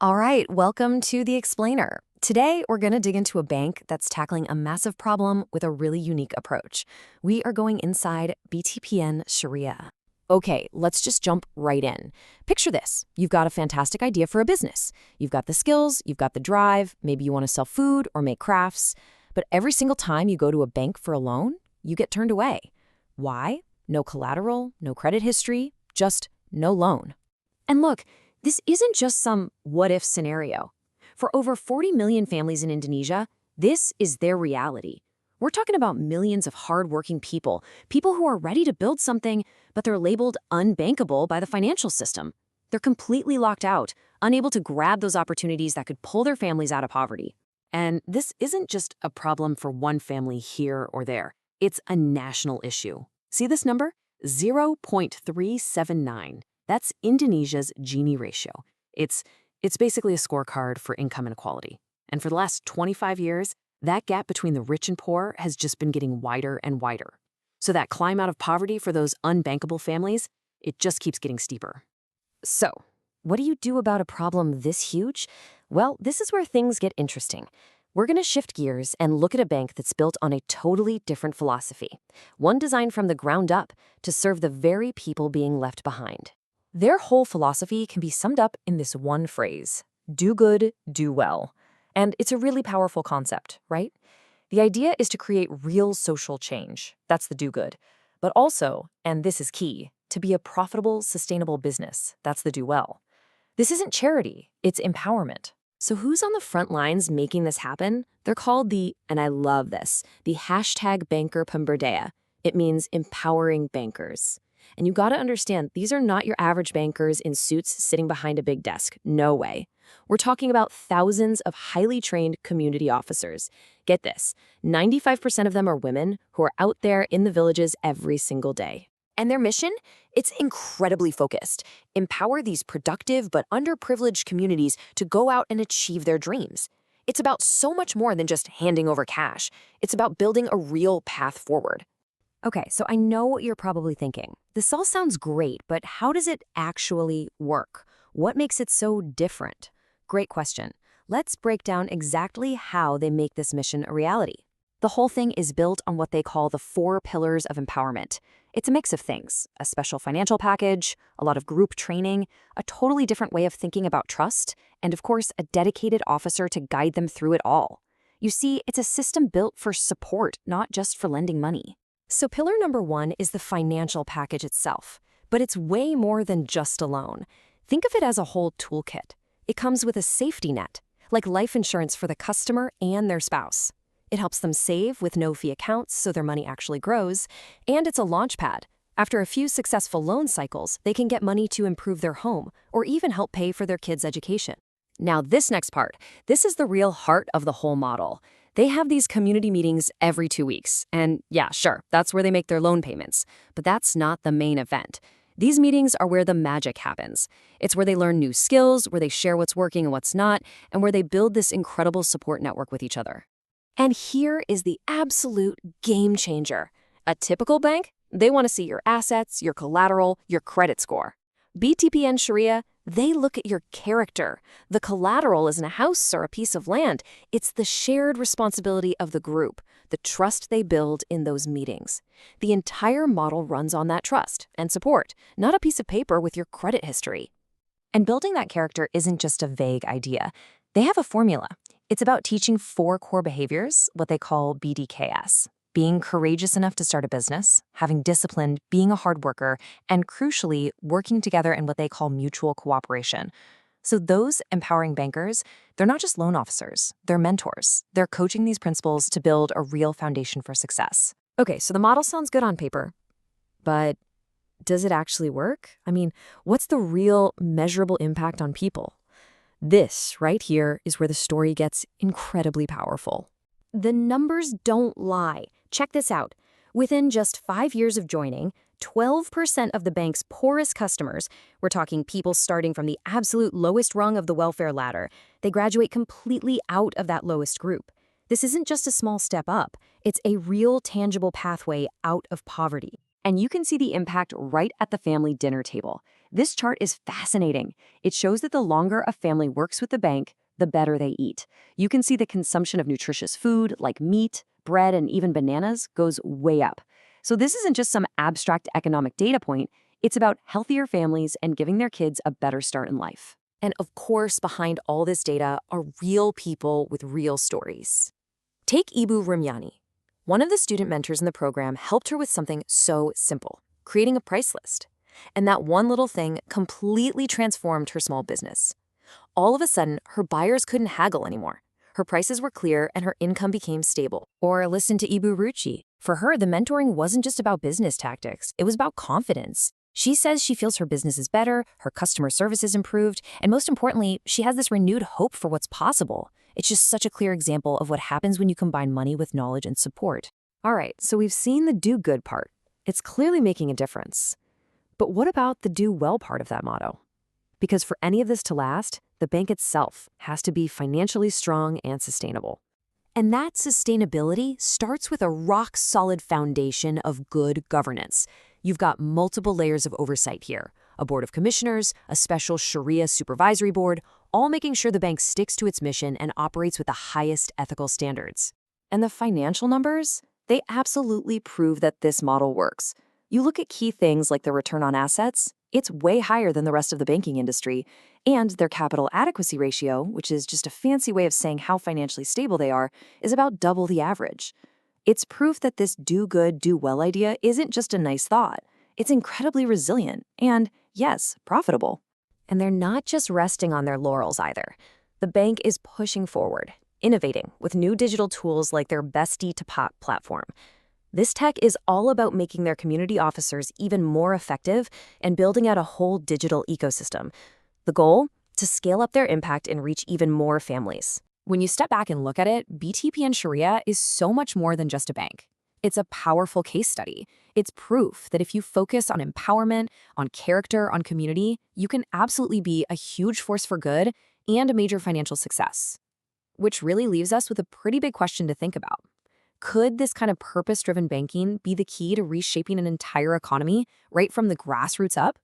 All right, welcome to The Explainer. Today, we're going to dig into a bank that's tackling a massive problem with a really unique approach. We are going inside BTPN Syariah. Okay, let's just jump right in. Picture this. You've got a fantastic idea for a business. You've got the skills, you've got the drive, maybe you want to sell food or make crafts. But every single time you go to a bank for a loan, you get turned away. Why? No collateral, no credit history, just no loan. And look, this isn't just some what-if scenario. For over 40 million families in Indonesia, this is their reality. We're talking about millions of hardworking people who are ready to build something, but they're labeled unbankable by the financial system. They're completely locked out, unable to grab those opportunities that could pull their families out of poverty. And this isn't just a problem for one family here or there. It's a national issue. See this number? 0.379. That's Indonesia's Gini ratio. It's basically a scorecard for income inequality. And for the last 25 years, that gap between the rich and poor has just been getting wider and wider. So that climb out of poverty for those unbankable families, it just keeps getting steeper. So, what do you do about a problem this huge? Well, this is where things get interesting. We're going to shift gears and look at a bank that's built on a totally different philosophy, one designed from the ground up to serve the very people being left behind. Their whole philosophy can be summed up in this one phrase: do good, do well. And it's a really powerful concept, right? The idea is to create real social change. That's the do good. But also, and this is key, to be a profitable, sustainable business. That's the do well. This isn't charity, it's empowerment. So who's on the front lines making this happen? They're called and I love this, the #BankerPemberdaya. It means empowering bankers. And you gotta understand, these are not your average bankers in suits sitting behind a big desk. No way. We're talking about thousands of highly trained community officers. Get this, 95% of them are women who are out there in the villages every single day. And their mission? It's incredibly focused. Empower these productive but underprivileged communities to go out and achieve their dreams. It's about so much more than just handing over cash. It's about building a real path forward. Okay, so I know what you're probably thinking. This all sounds great, but how does it actually work? What makes it so different? Great question. Let's break down exactly how they make this mission a reality. The whole thing is built on what they call the 4 pillars of empowerment. It's a mix of things: a special financial package, a lot of group training, a totally different way of thinking about trust, and of course, a dedicated officer to guide them through it all. You see, it's a system built for support, not just for lending money. So pillar number 1 is the financial package itself, but it's way more than just a loan. Think of it as a whole toolkit. It comes with a safety net, like life insurance for the customer and their spouse. It helps them save with no-fee accounts so their money actually grows, and it's a launch pad. After a few successful loan cycles, they can get money to improve their home or even help pay for their kids' education. Now this next part, this is the real heart of the whole model. They have these community meetings every 2 weeks, and yeah, sure, that's where they make their loan payments. But that's not the main event. These meetings are where the magic happens. It's where they learn new skills, where they share what's working and what's not, and where they build this incredible support network with each other. And here is the absolute game changer. A typical bank, they want to see your assets, your collateral, your credit score. BTPN Syariah, they look at your character. The collateral isn't a house or a piece of land. It's the shared responsibility of the group, the trust they build in those meetings. The entire model runs on that trust and support, not a piece of paper with your credit history. And building that character isn't just a vague idea. They have a formula. It's about teaching 4 core behaviors, what they call BTPS. Being courageous enough to start a business, having discipline, being a hard worker, and crucially, working together in what they call mutual cooperation. So those empowering bankers, they're not just loan officers, they're mentors. They're coaching these principles to build a real foundation for success. Okay, so the model sounds good on paper, but does it actually work? I mean, what's the real measurable impact on people? This right here is where the story gets incredibly powerful. The numbers don't lie. Check this out. Within just 5 years of joining, 12% of the bank's poorest customers, we're talking people starting from the absolute lowest rung of the welfare ladder, they graduate completely out of that lowest group. This isn't just a small step up. It's a real, tangible pathway out of poverty. And you can see the impact right at the family dinner table. This chart is fascinating. It shows that the longer a family works with the bank, the better they eat. You can see the consumption of nutritious food like meat, bread, and even bananas goes way up. So this isn't just some abstract economic data point. It's about healthier families and giving their kids a better start in life. And of course, behind all this data are real people with real stories. Take Ibu Rimyani. One of the student mentors in the program helped her with something so simple, creating a price list. And that one little thing completely transformed her small business. All of a sudden, her buyers couldn't haggle anymore. Her prices were clear and her income became stable. Or listen to Ibu Ruchi. For her, the mentoring wasn't just about business tactics, it was about confidence. She says she feels her business is better, her customer service is improved, and most importantly, she has this renewed hope for what's possible. It's just such a clear example of what happens when you combine money with knowledge and support. All right, so we've seen the do good part. It's clearly making a difference. But what about the do well part of that motto? Because for any of this to last, the bank itself has to be financially strong and sustainable. And that sustainability starts with a rock-solid foundation of good governance. You've got multiple layers of oversight here, a board of commissioners, a special Sharia supervisory board, all making sure the bank sticks to its mission and operates with the highest ethical standards. And the financial numbers? They absolutely prove that this model works. You look at key things like the return on assets, it's way higher than the rest of the banking industry, and their capital adequacy ratio, which is just a fancy way of saying how financially stable they are, is about double the average. It's proof that this do good, do well idea isn't just a nice thought. It's incredibly resilient and, yes, profitable. And they're not just resting on their laurels either. The bank is pushing forward, innovating with new digital tools like their Bestie to Pop platform. This tech is all about making their community officers even more effective and building out a whole digital ecosystem. The goal? To scale up their impact and reach even more families. When you step back and look at it, BTPN Sharia is so much more than just a bank. It's a powerful case study. It's proof that if you focus on empowerment, on character, on community, you can absolutely be a huge force for good and a major financial success. Which really leaves us with a pretty big question to think about. Could this kind of purpose-driven banking be the key to reshaping an entire economy right from the grassroots up?